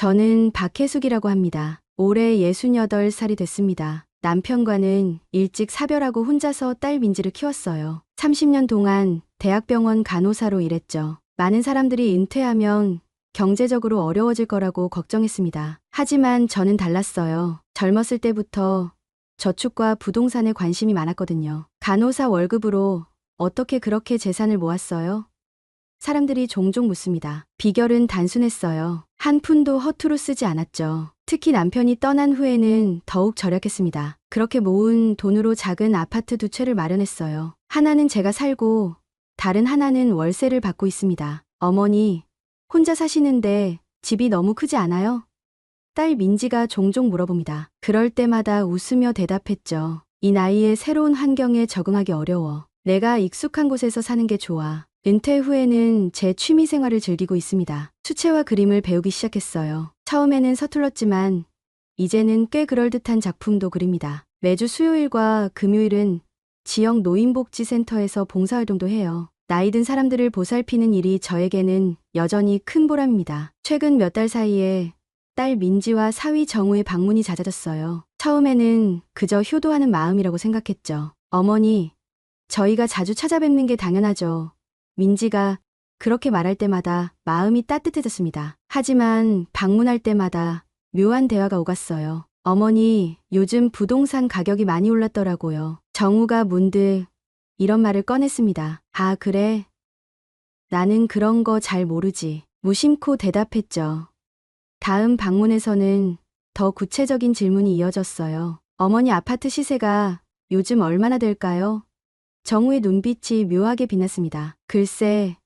저는 박혜숙이라고 합니다. 올해 68살이 됐습니다. 남편과는 일찍 사별하고 혼자서 딸 민지를 키웠어요. 30년 동안 대학병원 간호사로 일했죠. 많은 사람들이 은퇴하면 경제적으로 어려워질 거라고 걱정했습니다. 하지만 저는 달랐어요. 젊었을 때부터 저축과 부동산에 관심이 많았거든요. 간호사 월급으로 어떻게 그렇게 재산을 모았어요? 사람들이 종종 묻습니다. 비결은 단순했어요. 한 푼도 허투루 쓰지 않았죠. 특히 남편이 떠난 후에는 더욱 절약했습니다. 그렇게 모은 돈으로 작은 아파트 2채를 마련했어요. 하나는 제가 살고 다른 하나는 월세를 받고 있습니다. 어머니, 혼자 사시는데 집이 너무 크지 않아요? 딸 민지가 종종 물어봅니다. 그럴 때마다 웃으며 대답했죠. 이 나이에 새로운 환경에 적응하기 어려워. 내가 익숙한 곳에서 사는 게 좋아. 은퇴 후에는 제 취미 생활을 즐기고 있습니다. 수채화 그림을 배우기 시작했어요. 처음에는 서툴렀지만 이제는 꽤 그럴듯한 작품도 그립니다. 매주 수요일과 금요일은 지역 노인복지센터에서 봉사활동도 해요. 나이 든 사람들을 보살피는 일이 저에게는 여전히 큰 보람입니다. 최근 몇 달 사이에 딸 민지와 사위 정우의 방문이 잦아졌어요. 처음에는 그저 효도하는 마음이라고 생각했죠. 어머니, 저희가 자주 찾아뵙는 게 당연하죠. 민지가 그렇게 말할 때마다 마음이 따뜻해졌습니다. 하지만 방문할 때마다 묘한 대화가 오갔어요. 어머니, 요즘 부동산 가격이 많이 올랐더라고요. 정우가 문득 이런 말을 꺼냈습니다. 아, 그래? 나는 그런 거 잘 모르지. 무심코 대답했죠. 다음 방문에서는 더 구체적인 질문이 이어졌어요. 어머니, 아파트 시세가 요즘 얼마나 될까요? 정우의 눈빛이 묘하게 빛났습니다. 글쎄,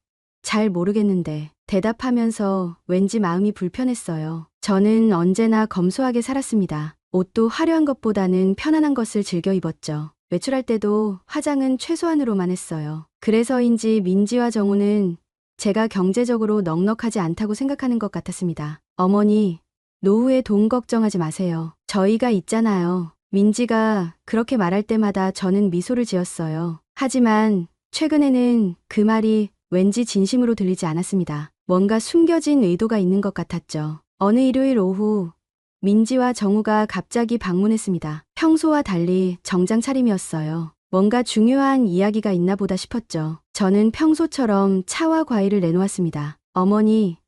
잘 모르겠는데 대답하면서 왠지 마음이 불편했어요. 저는 언제나 검소하게 살았습니다. 옷도 화려한 것보다는 편안한 것을 즐겨 입었죠. 외출할 때도 화장은 최소한으로만 했어요. 그래서인지 민지와 정우는 제가 경제적으로 넉넉하지 않다고 생각하는 것 같았습니다. 어머니, 노후에 돈 걱정하지 마세요. 저희가 있잖아요. 민지가 그렇게 말할 때마다 저는 미소를 지었어요. 하지만 최근에는 그 말이 왠지 진심으로 들리지 않았습니다. 뭔가 숨겨진 의도가 있는 것 같았죠. 어느 일요일 오후 민지와 정우가 갑자기 방문했습니다. 평소와 달리 정장 차림이었어요. 뭔가 중요한 이야기가 있나 보다 싶었죠. 저는 평소처럼 차와 과일을 내놓았습니다. 어머니,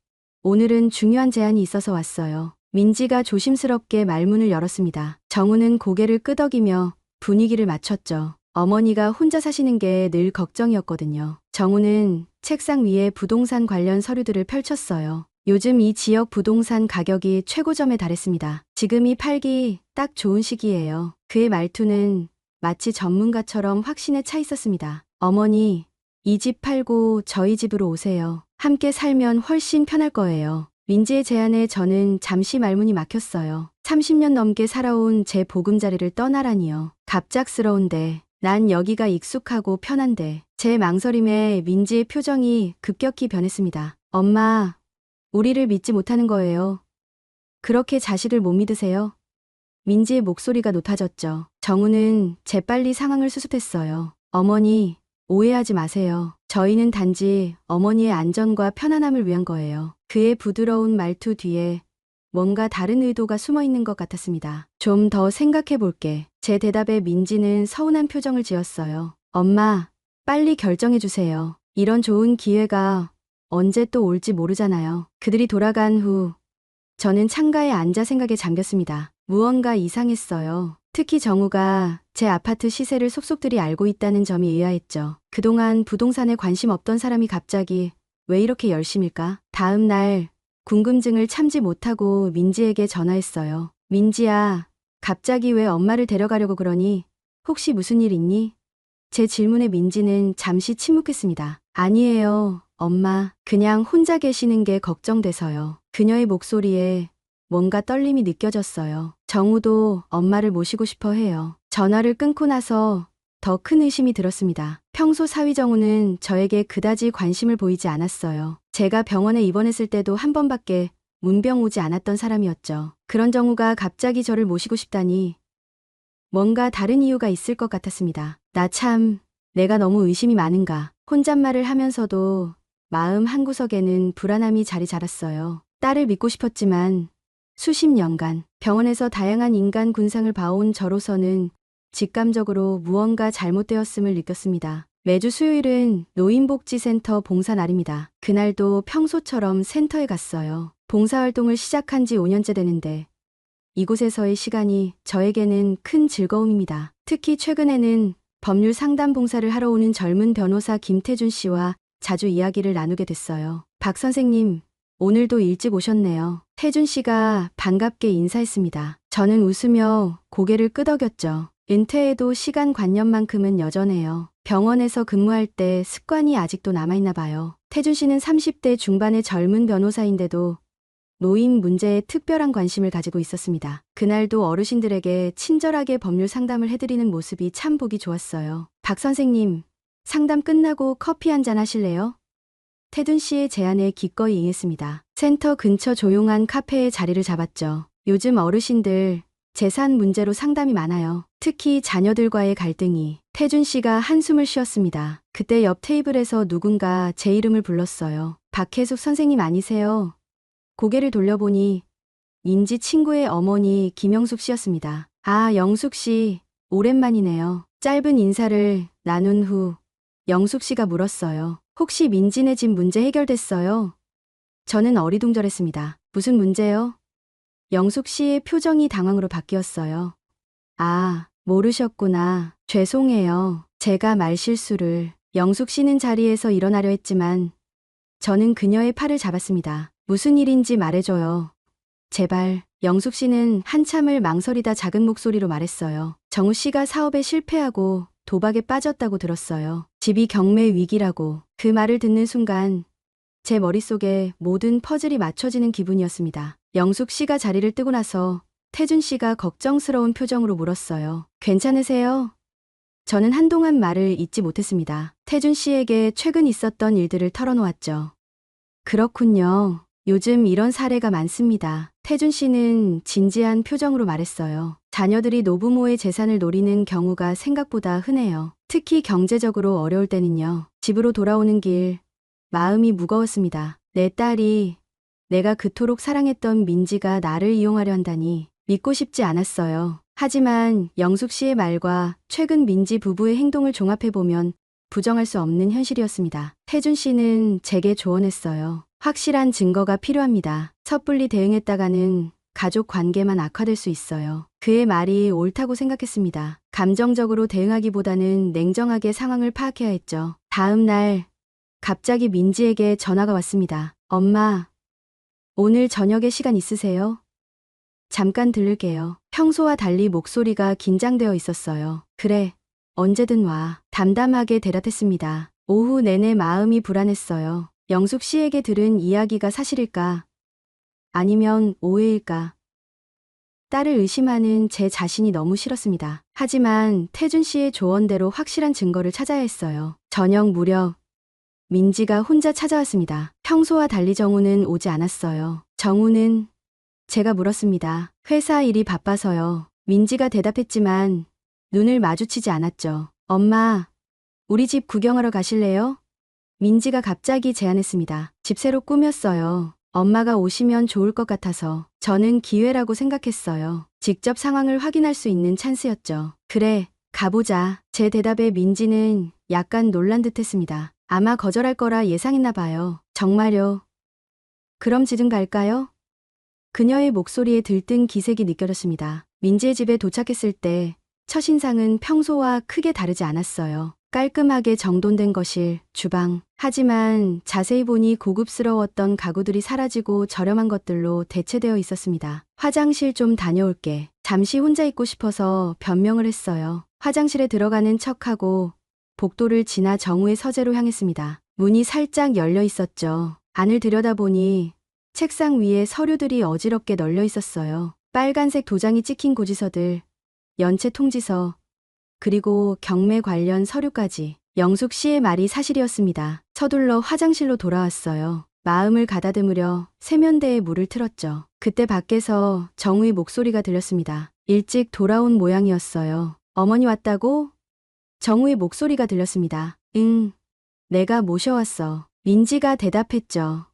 오늘은 중요한 제안이 있어서 왔어요. 민지가 조심스럽게 말문을 열었습니다. 정우는 고개를 끄덕이며 분위기를 맞췄죠. 어머니가 혼자 사시는 게 늘 걱정이었거든요. 정우는 책상 위에 부동산 관련 서류들을 펼쳤어요. 요즘 이 지역 부동산 가격이 최고점에 달했습니다. 지금이 팔기 딱 좋은 시기예요. 그의 말투는 마치 전문가처럼 확신에 차 있었습니다. 어머니, 이 집 팔고 저희 집으로 오세요. 함께 살면 훨씬 편할 거예요. 민지의 제안에 저는 잠시 말문이 막혔어요. 30년 넘게 살아온 제 보금자리를 떠나라니요. 갑작스러운데, 난 여기가 익숙하고 편한데. 제 망설임에 민지의 표정이 급격히 변했습니다. 엄마, 우리를 믿지 못하는 거예요. 그렇게 자식을 못 믿으세요? 민지의 목소리가 높아졌죠. 정우는 재빨리 상황을 수습했어요. 어머니, 오해하지 마세요. 저희는 단지 어머니의 안전과 편안함을 위한 거예요. 그의 부드러운 말투 뒤에 뭔가 다른 의도가 숨어 있는 것 같았습니다. 좀 더 생각해 볼게. 제 대답에 민지는 서운한 표정을 지었어요. 엄마, 빨리 결정해 주세요. 이런 좋은 기회가 언제 또 올지 모르잖아요. 그들이 돌아간 후 저는 창가에 앉아 생각에 잠겼습니다. 무언가 이상했어요. 특히 정우가 제 아파트 시세를 속속들이 알고 있다는 점이 의아했죠. 그동안 부동산에 관심 없던 사람이 갑자기 왜 이렇게 열심일까? 다음 날 궁금증을 참지 못하고 민지에게 전화했어요. 민지야, 갑자기 왜 엄마를 데려가려고 그러니? 혹시 무슨 일 있니? 제 질문에 민지는 잠시 침묵했습니다. 아니에요, 엄마. 그냥 혼자 계시는 게 걱정돼서요. 그녀의 목소리에 뭔가 떨림이 느껴졌어요. 정우도 엄마를 모시고 싶어 해요. 전화를 끊고 나서 더 큰 의심이 들었습니다. 평소 사위 정우는 저에게 그다지 관심을 보이지 않았어요. 제가 병원에 입원했을 때도 한 번밖에 문병 오지 않았던 사람이었죠. 그런 정우가 갑자기 저를 모시고 싶다니 뭔가 다른 이유가 있을 것 같았습니다. 내가 너무 의심이 많은가. 혼잣말을 하면서도 마음 한구석에는 불안함이 자리 잡았어요. 딸을 믿고 싶었지만 수십 년간 병원에서 다양한 인간 군상을 봐온 저로서는 직감적으로 무언가 잘못되었음을 느꼈습니다. 매주 수요일은 노인복지센터 봉사 날입니다. 그날도 평소처럼 센터에 갔어요. 봉사활동을 시작한 지 5년째 되는데 이곳에서의 시간이 저에게는 큰 즐거움입니다. 특히 최근에는 법률 상담 봉사를 하러 오는 젊은 변호사 김태준 씨와 자주 이야기를 나누게 됐어요. 박 선생님, 오늘도 일찍 오셨네요. 태준 씨가 반갑게 인사했습니다. 저는 웃으며 고개를 끄덕였죠. 은퇴해도 시간관념만큼은 여전해요. 병원에서 근무할 때 습관이 아직도 남아있나 봐요. 태준 씨는 30대 중반의 젊은 변호사인데도 노인 문제에 특별한 관심을 가지고 있었습니다. 그날도 어르신들에게 친절하게 법률 상담을 해드리는 모습이 참 보기 좋았어요. 박 선생님, 상담 끝나고 커피 한잔 하실래요? 태준 씨의 제안에 기꺼이 응했습니다. 센터 근처 조용한 카페에 자리를 잡았죠. 요즘 어르신들 재산 문제로 상담이 많아요. 특히 자녀들과의 갈등이. 태준 씨가 한숨을 쉬었습니다. 그때 옆 테이블에서 누군가 제 이름을 불렀어요. 박혜숙 선생님 아니세요? 고개를 돌려보니 인지 친구의 어머니 김영숙 씨였습니다. 아, 영숙 씨, 오랜만이네요. 짧은 인사를 나눈 후 영숙 씨가 물었어요. 혹시 민지네 집 문제 해결됐어요? 저는 어리둥절했습니다. 무슨 문제요? 영숙 씨의 표정이 당황으로 바뀌었어요. 아, 모르셨구나. 죄송해요. 제가 말실수를. 영숙 씨는 자리에서 일어나려 했지만 저는 그녀의 팔을 잡았습니다. 무슨 일인지 말해줘요. 제발. 영숙 씨는 한참을 망설이다 작은 목소리로 말했어요. 정우 씨가 사업에 실패하고 도박에 빠졌다고 들었어요. 집이 경매 위기라고. 그 말을 듣는 순간 제 머릿속에 모든 퍼즐이 맞춰지는 기분이었습니다. 영숙 씨가 자리를 뜨고 나서 태준 씨가 걱정스러운 표정으로 물었어요. 괜찮으세요? 저는 한동안 말을 잇지 못했습니다. 태준 씨에게 최근 있었던 일들을 털어놓았죠. 그렇군요. 요즘 이런 사례가 많습니다. 태준 씨는 진지한 표정으로 말했어요. 자녀들이 노부모의 재산을 노리는 경우가 생각보다 흔해요. 특히 경제적으로 어려울 때는요. 집으로 돌아오는 길, 마음이 무거웠습니다. 내 딸이 내가 그토록 사랑했던 민지가 나를 이용하려 한다니 믿고 싶지 않았어요. 하지만 영숙 씨의 말과 최근 민지 부부의 행동을 종합해보면 부정할 수 없는 현실이었습니다. 태준 씨는 제게 조언했어요. 확실한 증거가 필요합니다. 섣불리 대응했다가는 가족 관계만 악화될 수 있어요. 그의 말이 옳다고 생각했습니다. 감정적으로 대응하기보다는 냉정하게 상황을 파악해야 했죠. 다음 날 갑자기 민지에게 전화가 왔습니다. 엄마, 오늘 저녁에 시간 있으세요? 잠깐 들를게요. 평소와 달리 목소리가 긴장되어 있었어요. 그래, 언제든 와. 담담하게 대답했습니다. 오후 내내 마음이 불안했어요. 영숙 씨에게 들은 이야기가 사실일까? 아니면 오해일까? 딸을 의심하는 제 자신이 너무 싫었습니다. 하지만 태준 씨의 조언대로 확실한 증거를 찾아야 했어요. 저녁 무렵 민지가 혼자 찾아왔습니다. 평소와 달리 정우는 오지 않았어요. 정우는? 제가 물었습니다. 회사 일이 바빠서요. 민지가 대답했지만 눈을 마주치지 않았죠. 엄마, 우리 집 구경하러 가실래요? 민지가 갑자기 제안했습니다. 집 새로 꾸몄어요. 엄마가 오시면 좋을 것 같아서. 저는 기회라고 생각했어요. 직접 상황을 확인할 수 있는 찬스였죠. 그래, 가보자. 제 대답에 민지는 약간 놀란 듯했습니다. 아마 거절할 거라 예상했나 봐요. 정말요? 그럼 지금 갈까요? 그녀의 목소리에 들뜬 기색이 느껴졌습니다. 민지의 집에 도착했을 때 첫인상은 평소와 크게 다르지 않았어요. 깔끔하게 정돈된 거실, 주방. 하지만 자세히 보니 고급스러웠던 가구들이 사라지고 저렴한 것들로 대체되어 있었습니다. 화장실 좀 다녀올게. 잠시 혼자 있고 싶어서 변명을 했어요. 화장실에 들어가는 척하고 복도를 지나 정우의 서재로 향했습니다. 문이 살짝 열려 있었죠. 안을 들여다보니 책상 위에 서류들이 어지럽게 널려 있었어요. 빨간색 도장이 찍힌 고지서들, 연체 통지서, 그리고 경매 관련 서류까지. 영숙 씨의 말이 사실이었습니다. 서둘러 화장실로 돌아왔어요. 마음을 가다듬으려 세면대에 물을 틀었죠. 그때 밖에서 정우의 목소리가 들렸습니다. 일찍 돌아온 모양이었어요. 어머니 왔다고? 정우의 목소리가 들렸습니다. 응, 내가 모셔왔어. 민지가 대답했죠.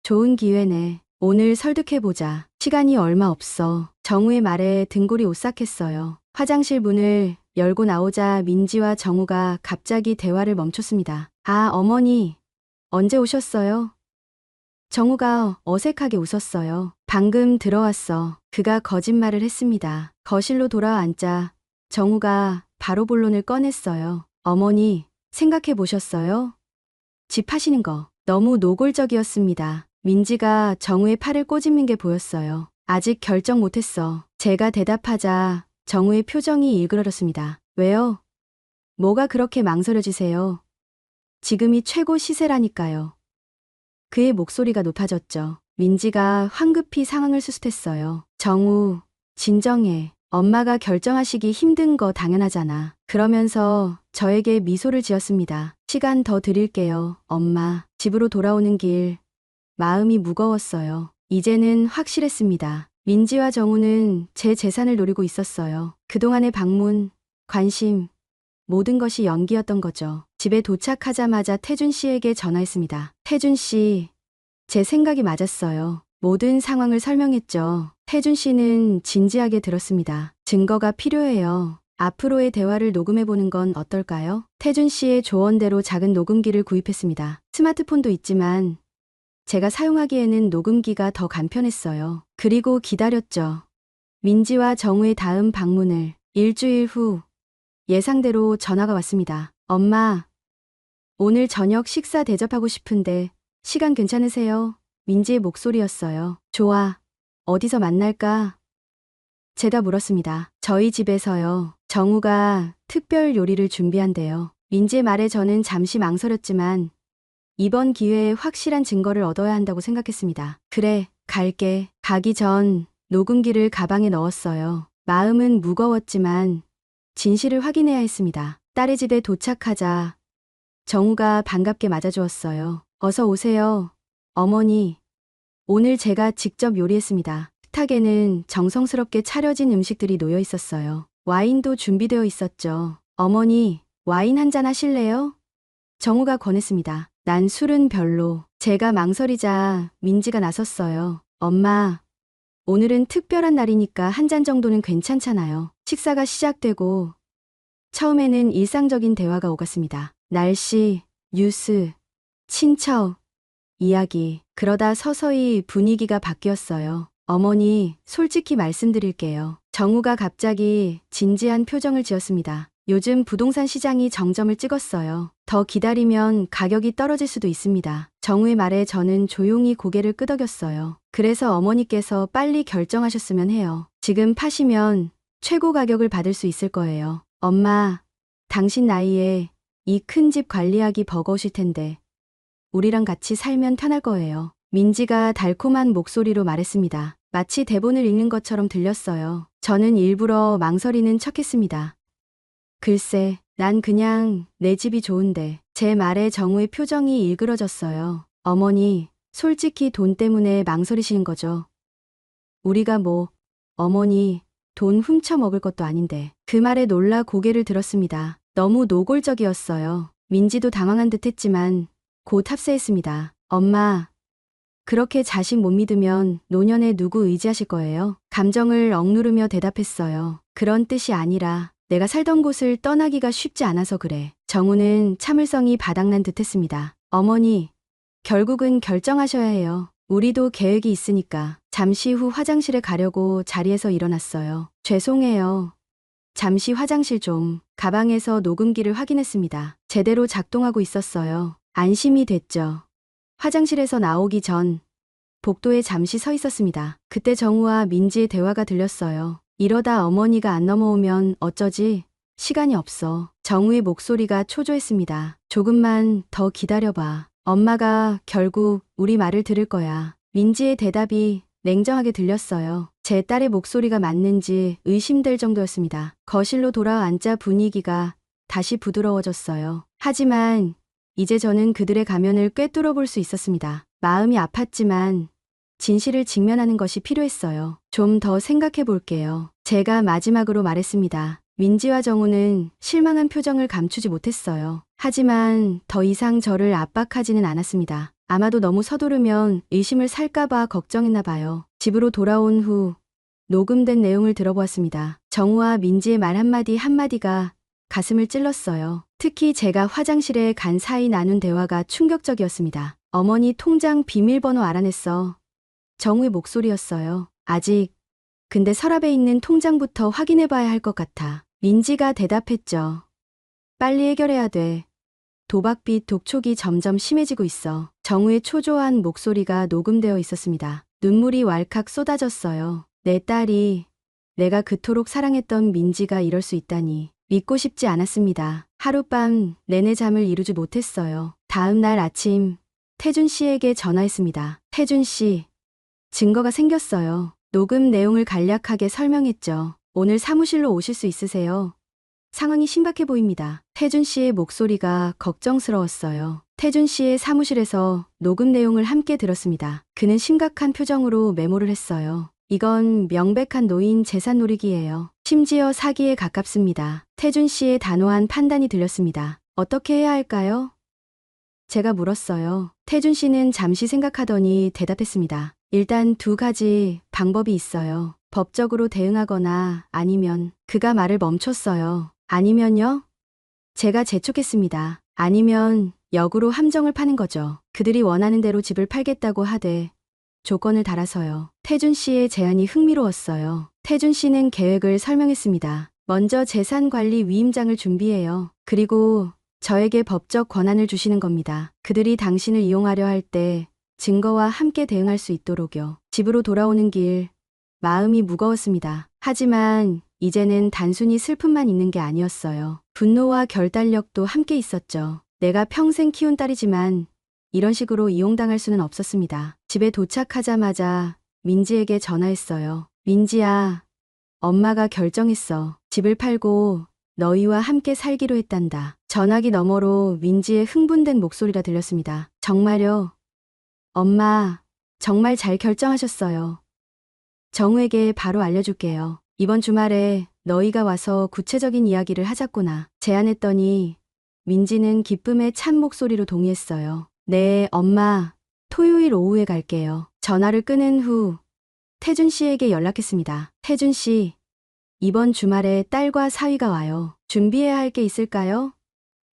좋은 기회네. 오늘 설득해보자. 시간이 얼마 없어. 정우의 말에 등골이 오싹했어요. 화장실 문을 열고 나오자 민지와 정우가 갑자기 대화를 멈췄습니다. 아, 어머니, 언제 오셨어요? 정우가 어색하게 웃었어요. 방금 들어왔어. 그가 거짓말을 했습니다. 거실로 돌아앉자 정우가 바로 본론을 꺼냈어요. 어머니, 생각해 보셨어요? 집 하시는 거 너무 노골적이었습니다. 민지가 정우의 팔을 꼬집는 게 보였어요. 아직 결정 못했어. 제가 대답하자 정우의 표정이 일그러졌습니다. 왜요? 뭐가 그렇게 망설여지세요? 지금이 최고 시세라니까요. 그의 목소리가 높아졌죠. 민지가 황급히 상황을 수습했어요. 정우, 진정해. 엄마가 결정하시기 힘든 거 당연하잖아. 그러면서 저에게 미소를 지었습니다. 시간 더 드릴게요, 엄마. 집으로 돌아오는 길, 마음이 무거웠어요. 이제는 확실했습니다. 민지와 정우는 제 재산을 노리고 있었어요. 그동안의 방문, 관심, 모든 것이 연기였던 거죠. 집에 도착하자마자 태준 씨에게 전화했습니다. 태준 씨, 제 생각이 맞았어요. 모든 상황을 설명했죠. 태준 씨는 진지하게 들었습니다. 증거가 필요해요. 앞으로의 대화를 녹음해보는 건 어떨까요? 태준 씨의 조언대로 작은 녹음기를 구입했습니다. 스마트폰도 있지만 제가 사용하기에는 녹음기가 더 간편했어요. 그리고 기다렸죠. 민지와 정우의 다음 방문을. 일주일 후 예상대로 전화가 왔습니다. 엄마, 오늘 저녁 식사 대접하고 싶은데 시간 괜찮으세요? 민지의 목소리였어요. 좋아. 어디서 만날까? 제가 물었습니다. 저희 집에서요. 정우가 특별 요리를 준비한대요. 민지의 말에 저는 잠시 망설였지만 이번 기회에 확실한 증거를 얻어야 한다고 생각했습니다. 그래, 갈게. 가기 전 녹음기를 가방에 넣었어요. 마음은 무거웠지만 진실을 확인해야 했습니다. 딸의 집에 도착하자 정우가 반갑게 맞아주었어요. 어서 오세요. 어머니, 오늘 제가 직접 요리했습니다. 식탁에는 정성스럽게 차려진 음식들이 놓여 있었어요. 와인도 준비되어 있었죠. 어머니, 와인 한잔 하실래요? 정우가 권했습니다. 난 술은 별로. 제가 망설이자 민지가 나섰어요. 엄마, 오늘은 특별한 날이니까 한 잔 정도는 괜찮잖아요. 식사가 시작되고 처음에는 일상적인 대화가 오갔습니다. 날씨, 뉴스, 친척, 이야기. 그러다 서서히 분위기가 바뀌었어요. 어머니, 솔직히 말씀드릴게요. 정우가 갑자기 진지한 표정을 지었습니다. 요즘 부동산 시장이 정점을 찍었어요. 더 기다리면 가격이 떨어질 수도 있습니다. 정우의 말에 저는 조용히 고개를 끄덕였어요. 그래서 어머니께서 빨리 결정하셨으면 해요. 지금 파시면 최고 가격을 받을 수 있을 거예요. 엄마, 당신 나이에 이 큰 집 관리하기 버거우실 텐데 우리랑 같이 살면 편할 거예요. 민지가 달콤한 목소리로 말했습니다. 마치 대본을 읽는 것처럼 들렸어요. 저는 일부러 망설이는 척했습니다. 글쎄, 난 그냥 내 집이 좋은데. 제 말에 정우의 표정이 일그러졌어요. 어머니, 솔직히 돈 때문에 망설이시는 거죠? 우리가 뭐, 어머니, 돈 훔쳐 먹을 것도 아닌데. 그 말에 놀라 고개를 들었습니다. 너무 노골적이었어요. 민지도 당황한 듯 했지만 곧 합세했습니다. 엄마, 그렇게 자식 못 믿으면 노년에 누구 의지하실 거예요? 감정을 억누르며 대답했어요. 그런 뜻이 아니라 내가 살던 곳을 떠나기가 쉽지 않아서 그래. 정우는 참을성이 바닥난 듯 했습니다. 어머니, 결국은 결정하셔야 해요. 우리도 계획이 있으니까. 잠시 후 화장실에 가려고 자리에서 일어났어요. 죄송해요. 잠시 화장실 좀. 가방에서 녹음기를 확인했습니다. 제대로 작동하고 있었어요. 안심이 됐죠. 화장실에서 나오기 전 복도에 잠시 서 있었습니다. 그때 정우와 민지의 대화가 들렸어요. 이러다 어머니가 안 넘어오면 어쩌지? 시간이 없어. 정우의 목소리가 초조했습니다. 조금만 더 기다려봐. 엄마가 결국 우리 말을 들을 거야. 민지의 대답이 냉정하게 들렸어요. 제 딸의 목소리가 맞는지 의심될 정도였습니다. 거실로 돌아앉자 분위기가 다시 부드러워졌어요. 하지만 이제 저는 그들의 가면을 꿰뚫어 볼 수 있었습니다. 마음이 아팠지만 진실을 직면하는 것이 필요했어요. 좀 더 생각해 볼게요. 제가 마지막으로 말했습니다. 민지와 정우는 실망한 표정을 감추지 못했어요. 하지만 더 이상 저를 압박하지는 않았습니다. 아마도 너무 서두르면 의심을 살까봐 걱정했나 봐요. 집으로 돌아온 후 녹음된 내용을 들어보았습니다. 정우와 민지의 말 한마디 한마디가 가슴을 찔렀어요. 특히 제가 화장실에 간 사이 나눈 대화가 충격적이었습니다. 어머니 통장 비밀번호 알아냈어. 정우의 목소리였어요. 아직. 근데 서랍에 있는 통장부터 확인해봐야 할 것 같아. 민지가 대답했죠. 빨리 해결해야 돼. 도박빚 독촉이 점점 심해지고 있어. 정우의 초조한 목소리가 녹음되어 있었습니다. 눈물이 왈칵 쏟아졌어요. 내 딸이, 내가 그토록 사랑했던 민지가 이럴 수 있다니. 믿고 싶지 않았습니다. 하룻밤 내내 잠을 이루지 못했어요. 다음 날 아침, 태준 씨에게 전화했습니다. 태준 씨, 증거가 생겼어요. 녹음 내용을 간략하게 설명했죠. 오늘 사무실로 오실 수 있으세요? 상황이 심각해 보입니다. 태준 씨의 목소리가 걱정스러웠어요. 태준 씨의 사무실에서 녹음 내용을 함께 들었습니다. 그는 심각한 표정으로 메모를 했어요. 이건 명백한 노인 재산 노리기예요. 심지어 사기에 가깝습니다. 태준 씨의 단호한 판단이 들렸습니다. 어떻게 해야 할까요? 제가 물었어요. 태준 씨는 잠시 생각하더니 대답했습니다. 일단 두 가지 방법이 있어요. 법적으로 대응하거나 아니면 그가 말을 멈췄어요. 아니면요? 제가 재촉했습니다. 아니면 역으로 함정을 파는 거죠. 그들이 원하는 대로 집을 팔겠다고 하되 조건을 달아서요. 태준 씨의 제안이 흥미로웠어요. 태준 씨는 계획을 설명했습니다. 먼저 재산관리 위임장을 준비해요. 그리고 저에게 법적 권한을 주시는 겁니다. 그들이 당신을 이용하려 할 때 증거와 함께 대응할 수 있도록요. 집으로 돌아오는 길, 마음이 무거웠습니다. 하지만 이제는 단순히 슬픔만 있는 게 아니었어요. 분노와 결단력도 함께 있었죠. 내가 평생 키운 딸이지만 이런 식으로 이용당할 수는 없었습니다. 집에 도착하자마자 민지에게 전화했어요. 민지야, 엄마가 결정했어. 집을 팔고 너희와 함께 살기로 했단다. 전화기 너머로 민지의 흥분된 목소리가 들렸습니다. 정말요? 엄마, 정말 잘 결정하셨어요. 정우에게 바로 알려줄게요. 이번 주말에 너희가 와서 구체적인 이야기를 하자꾸나 제안했더니 민지는 기쁨에 찬 목소리로 동의했어요. 네, 엄마. 토요일 오후에 갈게요. 전화를 끊은 후 태준 씨에게 연락했습니다. 태준 씨, 이번 주말에 딸과 사위가 와요. 준비해야 할 게 있을까요?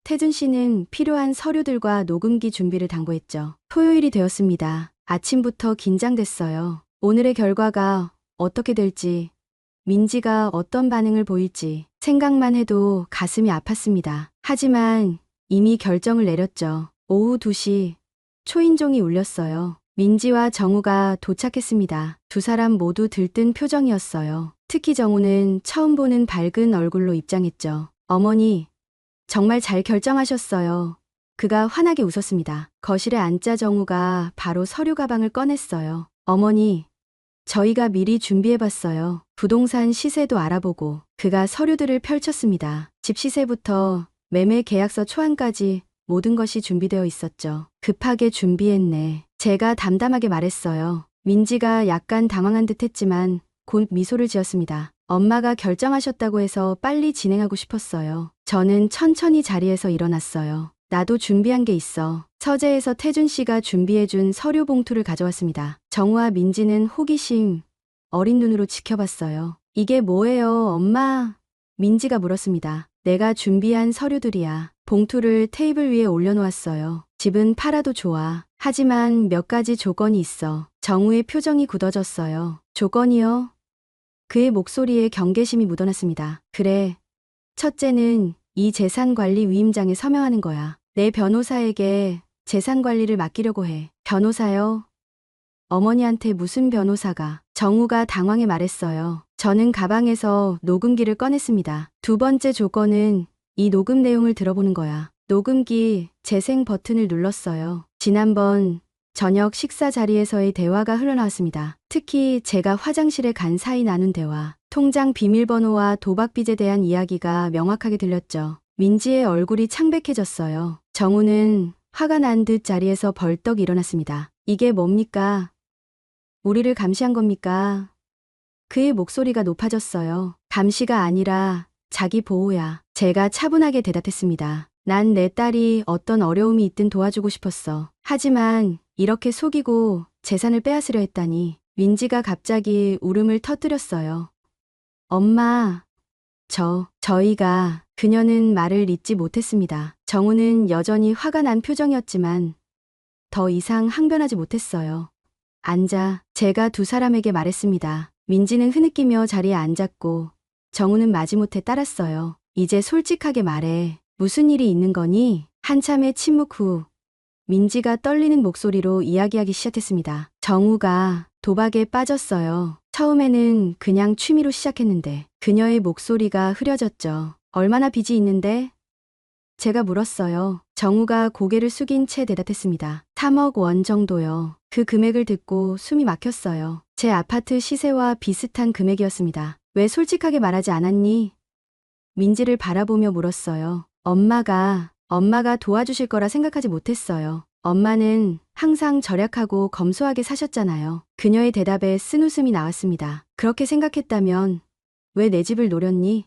태준 씨는 필요한 서류들과 녹음기 준비를 당부했죠. 토요일이 되었습니다. 아침부터 긴장됐어요. 오늘의 결과가 어떻게 될지, 민지가 어떤 반응을 보일지 생각만 해도 가슴이 아팠습니다. 하지만 이미 결정을 내렸죠. 오후 2시 초인종이 울렸어요. 민지와 정우가 도착했습니다. 두 사람 모두 들뜬 표정이었어요. 특히 정우는 처음 보는 밝은 얼굴로 입장했죠. 어머니, 정말 잘 결정하셨어요. 그가 환하게 웃었습니다. 거실에 앉자 정우가 바로 서류 가방을 꺼냈어요. 어머니, 저희가 미리 준비해봤어요. 부동산 시세도 알아보고. 그가 서류들을 펼쳤습니다. 집 시세부터 매매 계약서 초안까지 모든 것이 준비되어 있었죠. 급하게 준비했네. 제가 담담하게 말했어요. 민지가 약간 당황한 듯 했지만 곧 미소를 지었습니다. 엄마가 결정하셨다고 해서 빨리 진행하고 싶었어요. 저는 천천히 자리에서 일어났어요. 나도 준비한 게 있어. 서재에서 태준 씨가 준비해준 서류 봉투를 가져왔습니다. 정우와 민지는 호기심 어린 눈으로 지켜봤어요. 이게 뭐예요, 엄마? 민지가 물었습니다. 내가 준비한 서류들이야. 봉투를 테이블 위에 올려놓았어요. 집은 팔아도 좋아. 하지만 몇 가지 조건이 있어. 정우의 표정이 굳어졌어요. 조건이요? 그의 목소리에 경계심이 묻어났습니다. 그래. 첫째는 이 재산관리 위임장에 서명하는 거야. 내 변호사에게 재산관리를 맡기려고 해. 변호사요? 어머니한테 무슨 변호사가? 정우가 당황해 말했어요. 저는 가방에서 녹음기를 꺼냈습니다. 두 번째 조건은 이 녹음 내용을 들어보는 거야. 녹음기 재생 버튼을 눌렀어요. 지난번 저녁 식사 자리에서의 대화가 흘러나왔습니다. 특히 제가 화장실에 간 사이 나눈 대화. 통장 비밀번호와 도박빚에 대한 이야기가 명확하게 들렸죠. 민지의 얼굴이 창백해졌어요. 정우는 화가 난 듯 자리에서 벌떡 일어났습니다. 이게 뭡니까? 우리를 감시한 겁니까? 그의 목소리가 높아졌어요. 감시가 아니라 자기 보호야. 제가 차분하게 대답했습니다. 난 내 딸이 어떤 어려움이 있든 도와주고 싶었어. 하지만 이렇게 속이고 재산을 빼앗으려 했다니. 민지가 갑자기 울음을 터뜨렸어요. 엄마, 저희가 그녀는 말을 잇지 못했습니다. 정우는 여전히 화가 난 표정이었지만 더 이상 항변하지 못했어요. 앉아, 제가 두 사람에게 말했습니다. 민지는 흐느끼며 자리에 앉았고 정우는 마지못해 따랐어요. 이제 솔직하게 말해. 무슨 일이 있는 거니? 한참의 침묵 후 민지가 떨리는 목소리로 이야기하기 시작했습니다. 정우가 도박에 빠졌어요. 처음에는 그냥 취미로 시작했는데 그녀의 목소리가 흐려졌죠. 얼마나 빚이 있는데? 제가 물었어요. 정우가 고개를 숙인 채 대답했습니다. 3억 원 정도요. 그 금액을 듣고 숨이 막혔어요. 제 아파트 시세와 비슷한 금액이었습니다. 왜 솔직하게 말하지 않았니? 민지를 바라보며 물었어요. 엄마가 도와주실 거라 생각하지 못했어요. 엄마는 항상 절약하고 검소하게 사셨잖아요. 그녀의 대답에 쓴웃음이 나왔습니다. 그렇게 생각했다면 왜 내 집을 노렸니?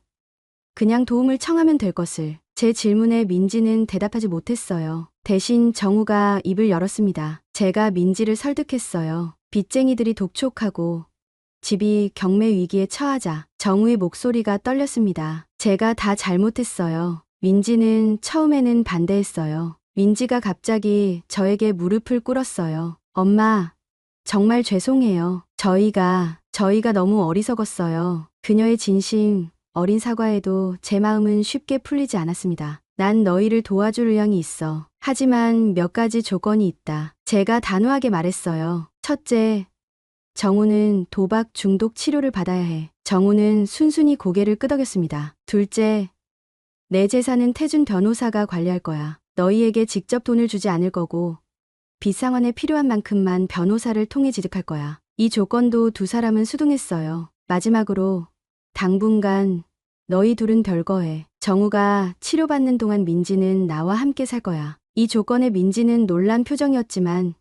그냥 도움을 청하면 될 것을. 제 질문에 민지는 대답하지 못했어요. 대신 정우가 입을 열었습니다. 제가 민지를 설득했어요. 빚쟁이들이 독촉하고 집이 경매 위기에 처하자 정우의 목소리가 떨렸습니다. 제가 다 잘못했어요. 민지는 처음에는 반대했어요. 민지가 갑자기 저에게 무릎을 꿇었어요. 엄마, 정말 죄송해요. 저희가 너무 어리석었어요. 그녀의 진심, 어린 사과에도 제 마음은 쉽게 풀리지 않았습니다. 난 너희를 도와줄 의향이 있어. 하지만 몇 가지 조건이 있다. 제가 단호하게 말했어요. 첫째, 정우는 도박 중독 치료를 받아야 해. 정우는 순순히 고개를 끄덕였습니다. 둘째, 내 재산은 태준 변호사가 관리할 거야. 너희에게 직접 돈을 주지 않을 거고 빚 상환에 필요한 만큼만 변호사를 통해 지득할 거야. 이 조건도 두 사람은 수긍했어요. 마지막으로 당분간 너희 둘은 별거해. 정우가 치료받는 동안 민지는 나와 함께 살 거야. 이 조건에 민지는 놀란 표정이었지만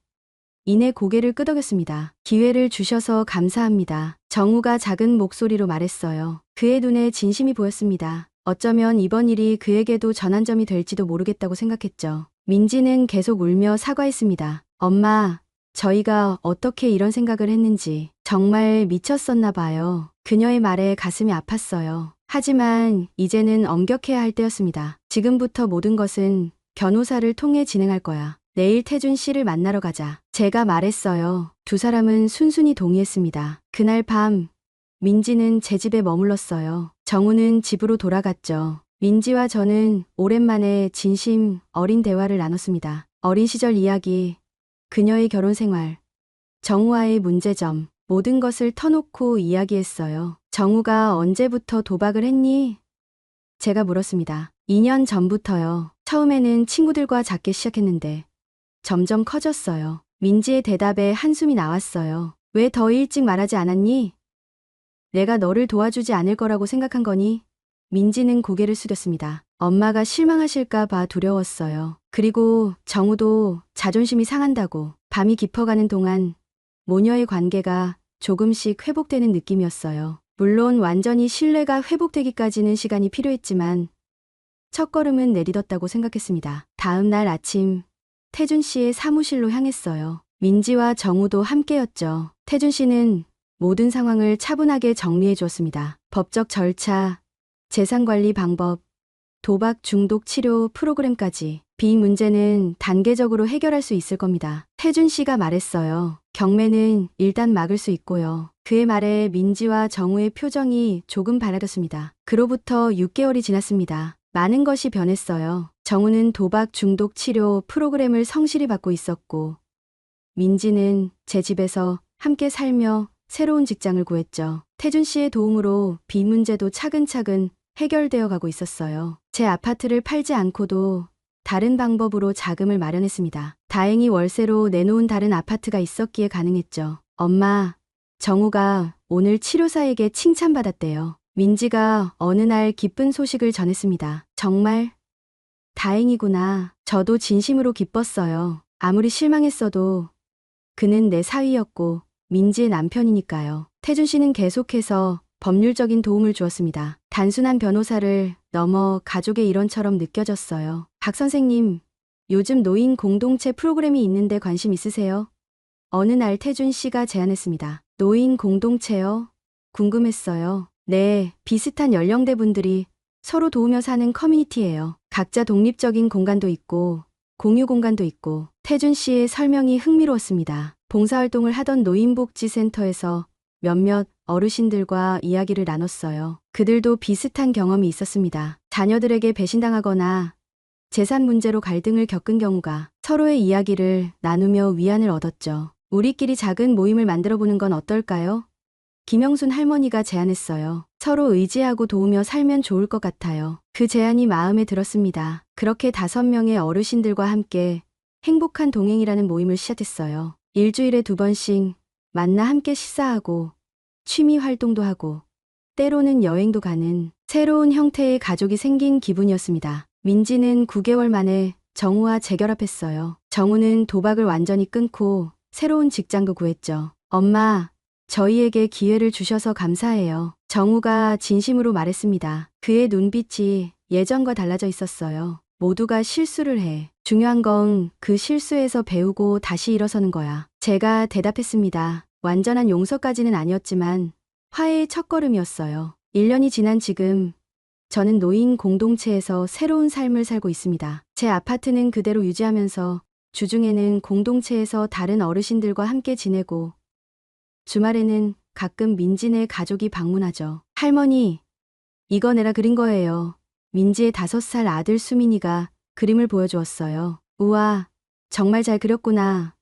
이내 고개를 끄덕였습니다. 기회를 주셔서 감사합니다. 정우가 작은 목소리로 말했어요. 그의 눈에 진심이 보였습니다. 어쩌면 이번 일이 그에게도 전환점이 될지도 모르겠다고 생각했죠. 민지는 계속 울며 사과했습니다. 엄마, 저희가 어떻게 이런 생각을 했는지 정말 미쳤었나 봐요. 그녀의 말에 가슴이 아팠어요. 하지만 이제는 엄격해야 할 때였습니다. 지금부터 모든 것은 변호사를 통해 진행할 거야. 내일 태준 씨를 만나러 가자. 제가 말했어요. 두 사람은 순순히 동의했습니다. 그날 밤 민지는 제 집에 머물렀어요. 정우는 집으로 돌아갔죠. 민지와 저는 오랜만에 진심 어린 대화를 나눴습니다. 어린 시절 이야기, 그녀의 결혼 생활, 정우와의 문제점, 모든 것을 터놓고 이야기했어요. 정우가 언제부터 도박을 했니? 제가 물었습니다. 2년 전부터요. 처음에는 친구들과 작게 시작했는데 점점 커졌어요. 민지의 대답에 한숨이 나왔어요. 왜 더 일찍 말하지 않았니? 내가 너를 도와주지 않을 거라고 생각한 거니? 민지는 고개를 숙였습니다. 엄마가 실망하실까 봐 두려웠어요. 그리고 정우도 자존심이 상한다고. 밤이 깊어가는 동안 모녀의 관계가 조금씩 회복되는 느낌이었어요. 물론 완전히 신뢰가 회복되기까지는 시간이 필요했지만 첫걸음은 내딛었다고 생각했습니다. 다음 날 아침 태준 씨의 사무실로 향했어요. 민지와 정우도 함께였죠. 태준 씨는 모든 상황을 차분하게 정리해 주었습니다. 법적 절차, 재산관리 방법, 도박 중독 치료 프로그램까지. 빚 문제는 단계적으로 해결할 수 있을 겁니다. 태준 씨가 말했어요. 경매는 일단 막을 수 있고요. 그의 말에 민지와 정우의 표정이 조금 밝아졌습니다. 그로부터 6개월이 지났습니다. 많은 것이 변했어요. 정우는 도박 중독 치료 프로그램을 성실히 받고 있었고 민지는 제 집에서 함께 살며 새로운 직장을 구했죠. 태준 씨의 도움으로 빚 문제도 차근차근 해결되어 가고 있었어요. 제 아파트를 팔지 않고도 다른 방법으로 자금을 마련했습니다. 다행히 월세로 내놓은 다른 아파트가 있었기에 가능했죠. 엄마, 정우가 오늘 치료사에게 칭찬받았대요. 민지가 어느 날 기쁜 소식을 전했습니다. 정말 다행이구나. 저도 진심으로 기뻤어요. 아무리 실망했어도 그는 내 사위였고 민지의 남편이니까요. 태준 씨는 계속해서 법률적인 도움을 주었습니다. 단순한 변호사를 넘어 가족의 일원처럼 느껴졌어요. 박 선생님, 요즘 노인 공동체 프로그램이 있는데 관심 있으세요? 어느 날 태준 씨가 제안했습니다. 노인 공동체요? 궁금했어요. 네, 비슷한 연령대 분들이 서로 도우며 사는 커뮤니티예요. 각자 독립적인 공간도 있고 공유 공간도 있고. 태준 씨의 설명이 흥미로웠습니다. 봉사활동을 하던 노인복지센터에서 몇몇 어르신들과 이야기를 나눴어요. 그들도 비슷한 경험이 있었습니다. 자녀들에게 배신당하거나 재산 문제로 갈등을 겪은 경우가. 서로의 이야기를 나누며 위안을 얻었죠. 우리끼리 작은 모임을 만들어 보는 건 어떨까요? 김영순 할머니가 제안했어요. 서로 의지하고 도우며 살면 좋을 것 같아요. 그 제안이 마음에 들었습니다. 그렇게 5명의 어르신들과 함께 행복한 동행이라는 모임을 시작했어요. 일주일에 2번씩 만나 함께 식사하고 취미 활동도 하고 때로는 여행도 가는 새로운 형태의 가족이 생긴 기분이었습니다. 민지는 9개월 만에 정우와 재결합했어요. 정우는 도박을 완전히 끊고 새로운 직장도 구했죠. 엄마, 저희에게 기회를 주셔서 감사해요. 정우가 진심으로 말했습니다. 그의 눈빛이 예전과 달라져 있었어요. 모두가 실수를 해. 중요한 건 그 실수에서 배우고 다시 일어서는 거야. 제가 대답했습니다. 완전한 용서까지는 아니었지만 화해의 첫걸음이었어요. 1년이 지난 지금 저는 노인 공동체에서 새로운 삶을 살고 있습니다. 제 아파트는 그대로 유지하면서 주중에는 공동체에서 다른 어르신들과 함께 지내고 주말에는 가끔 민지네 가족이 방문하죠. 할머니, 이거 내가 그린 거예요. 민지의 5살 아들 수민이가 그림을 보여주었어요. 우와, 정말 잘 그렸구나.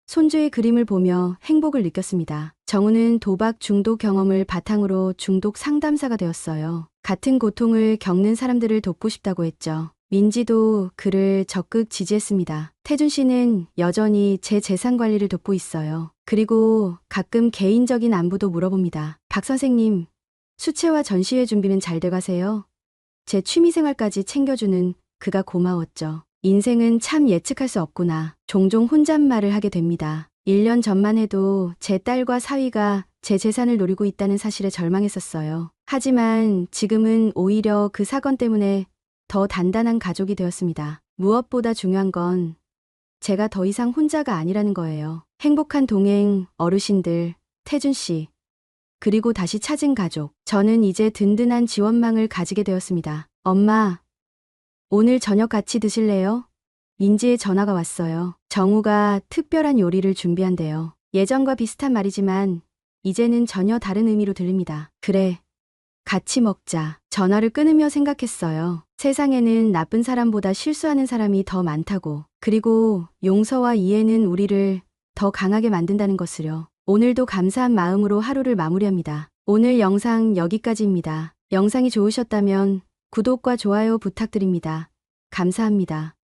손주의 그림을 보며 행복을 느꼈습니다. 정우는 도박 중독 경험을 바탕으로 중독 상담사가 되었어요. 같은 고통을 겪는 사람들을 돕고 싶다고 했죠. 민지도 그를 적극 지지했습니다. 태준 씨는 여전히 제 재산 관리를 돕고 있어요. 그리고 가끔 개인적인 안부도 물어봅니다. 박 선생님, 수채화 전시회 준비는 잘 돼가세요? 제 취미생활까지 챙겨주는 그가 고마웠죠. 인생은 참 예측할 수 없구나. 종종 혼잣말을 하게 됩니다. 1년 전만 해도 제 딸과 사위가 제 재산을 노리고 있다는 사실에 절망했었어요. 하지만 지금은 오히려 그 사건 때문에 더 단단한 가족이 되었습니다. 무엇보다 중요한 건 제가 더 이상 혼자가 아니라는 거예요. 행복한 동행, 어르신들, 태준 씨, 그리고 다시 찾은 가족. 저는 이제 든든한 지원망을 가지게 되었습니다. 엄마, 오늘 저녁 같이 드실래요? 민지의 전화가 왔어요. 정우가 특별한 요리를 준비한대요. 예전과 비슷한 말이지만 이제는 전혀 다른 의미로 들립니다. 그래, 같이 먹자. 전화를 끊으며 생각했어요. 세상에는 나쁜 사람보다 실수하는 사람이 더 많다고. 그리고 용서와 이해는 우리를 더 강하게 만든다는 것을요. 오늘도 감사한 마음으로 하루를 마무리합니다. 오늘 영상 여기까지입니다. 영상이 좋으셨다면 구독과 좋아요 부탁드립니다. 감사합니다.